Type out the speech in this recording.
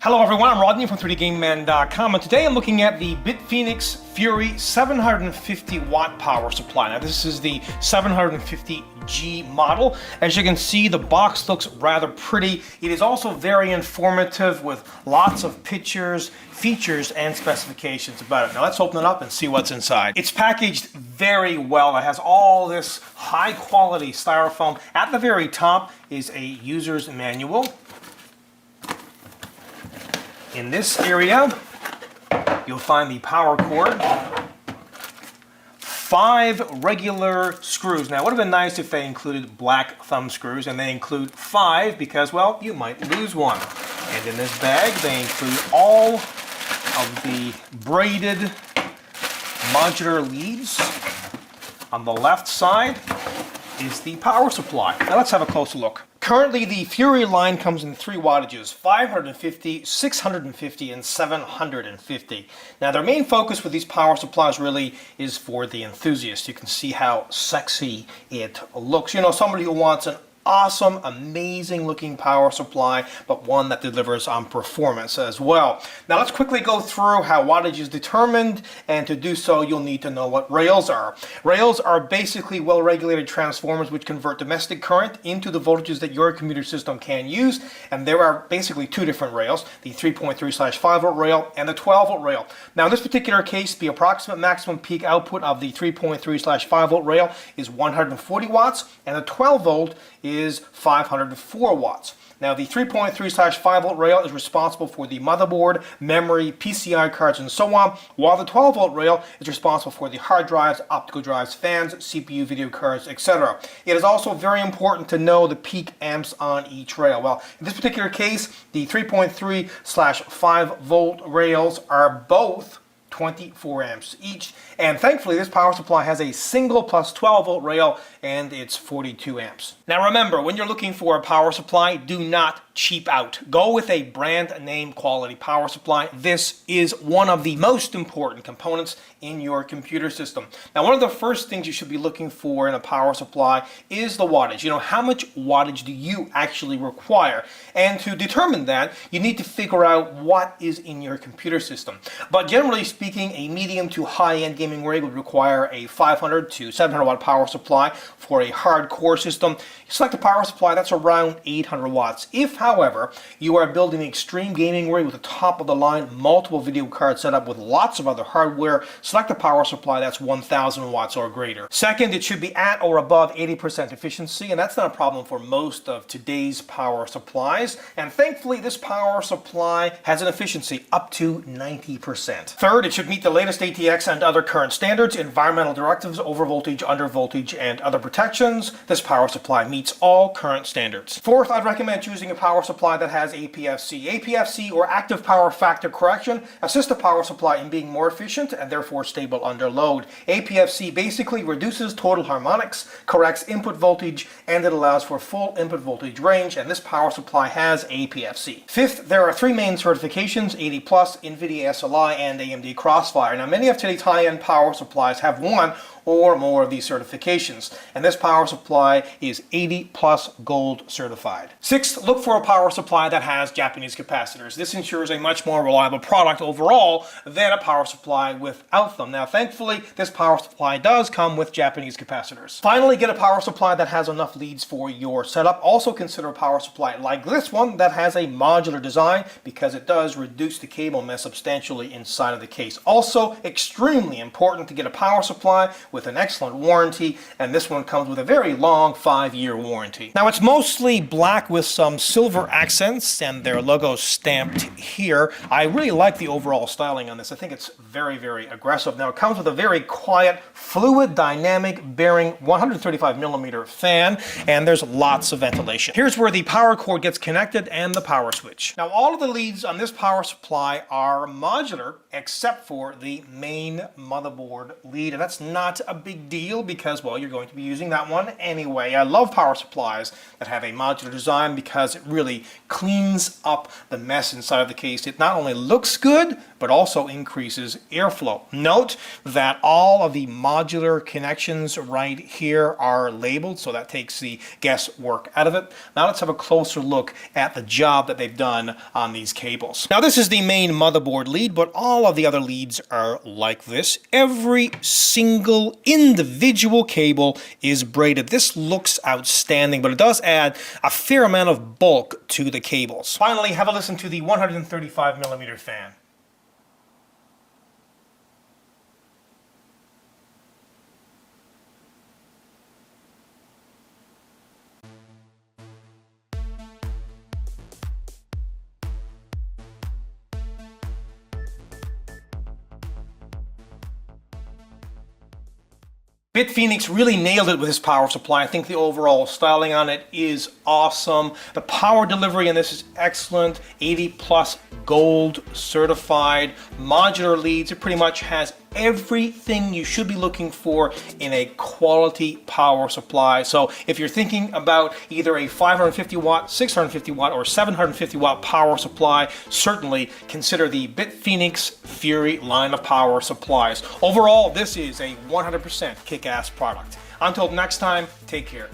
Hello everyone, I'm Rodney from 3dgameman.com, and today I'm looking at the BitFenix Fury 750 watt power supply. Now this is the 750G model. As you can see, the box looks rather pretty. It is also very informative with lots of pictures, features, and specifications about it. Now let's open it up and see what's inside. It's packaged very well. It has all this high quality styrofoam. At the very top is a user's manual. In this area, you'll find the power cord, 5 regular screws. Now, it would have been nice if they included black thumb screws, and they include 5 because, well, you might lose one. And in this bag, they include all of the braided modular leads. On the left side is the power supply. Now, let's have a closer look. Currently, the Fury line comes in 3 wattages, 550, 650, and 750. Now, their main focus with these power supplies really is for the enthusiast. You can see how sexy it looks. You know, somebody who wants an awesome, amazing looking power supply, but one that delivers on performance as well. Now let's quickly go through how wattage is determined, and to do so you'll need to know what rails are. Rails are basically well-regulated transformers which convert domestic current into the voltages that your computer system can use, and there are basically 2 different rails, the 3.3/5 volt rail and the 12 volt rail. Now in this particular case, the approximate maximum peak output of the 3.3/5 volt rail is 140 watts, and the 12 volt is 504 watts. Now the 3.3/5 volt rail is responsible for the motherboard, memory, PCI cards, and so on, while the 12 volt rail is responsible for the hard drives, optical drives, fans, CPU, video cards, etc. It is also very important to know the peak amps on each rail. Well, in this particular case, the 3.3/5 volt rails are both 24 amps each, and thankfully this power supply has a single plus 12 volt rail, and it's 42 amps. Now remember, when you're looking for a power supply, do not cheap out. Go with a brand name quality power supply. This is one of the most important components in your computer system. Now, one of the first things you should be looking for in a power supply is the wattage. You know, how much wattage do you actually require? And to determine that, you need to figure out what is in your computer system. But generally speaking, a medium to high-end gaming rig would require a 500 to 700 watt power supply. For a hardcore system, you select a power supply that's around 800 watts. If, however, you are building an extreme gaming rig with a top-of-the-line multiple video cards set up with lots of other hardware, select a power supply that's 1000 watts or greater. Second, it should be at or above 80% efficiency, and that's not a problem for most of today's power supplies. And thankfully, this power supply has an efficiency up to 90%. Third, it should meet the latest ATX and other current standards, environmental directives, over voltage, under voltage, and other protections. This power supply meets all current standards. Fourth, I'd recommend choosing a power supply that has APFC. APFC, or active power factor correction, assists the power supply in being more efficient and therefore stable under load. APFC basically reduces total harmonics, corrects input voltage, and it allows for full input voltage range, and this power supply has APFC. Fifth, there are 3 main certifications, 80+, NVIDIA SLI, and AMD Crossfire. Now, many of today's high-end power supplies have one or more of these certifications, and this power supply is 80+ gold certified. Sixth, look for a power supply that has Japanese capacitors. This ensures a much more reliable product overall than a power supply without them. Now, thankfully, this power supply does come with Japanese capacitors. Finally, get a power supply that has enough leads for your setup. Also consider a power supply like this one that has a modular design, because it does reduce the cable mess substantially inside of the case. Also, extremely important to get a power supply with an excellent warranty, and this one comes with a very long 5-year warranty. Now, it's mostly black with some silver accents and their logo stamped here. I really like the overall styling on this. I think it's very, very aggressive. Now, it comes with a very quiet, fluid dynamic bearing 135mm fan, and there's lots of ventilation. Here's where the power cord gets connected and the power switch. Now, all of the leads on this power supply are modular except for the main motherboard lead, and that's not not a big deal because, well, you're going to be using that one anyway. I love power supplies that have a modular design because it really cleans up the mess inside of the case. It not only looks good, but also increases airflow. Note that all of the modular connections right here are labeled, so that takes the guesswork out of it. Now let's have a closer look at the job that they've done on these cables. Now this is the main motherboard lead, but all of the other leads are like this. Every single individual cable is braided. This looks outstanding, but it does add a fair amount of bulk to the cables. Finally, have a listen to the 135mm fan. BitFenix really nailed it with his power supply. I think the overall styling on it is awesome. The power delivery in this is excellent. 80 plus gold certified. Modular leads. It pretty much has everything you should be looking for in a quality power supply. So if you're thinking about either a 550 watt, 650 watt, or 750 watt power supply, certainly consider the BitFenix Fury line of power supplies. Overall, this is a 100% kick-ass product. Until next time, take care.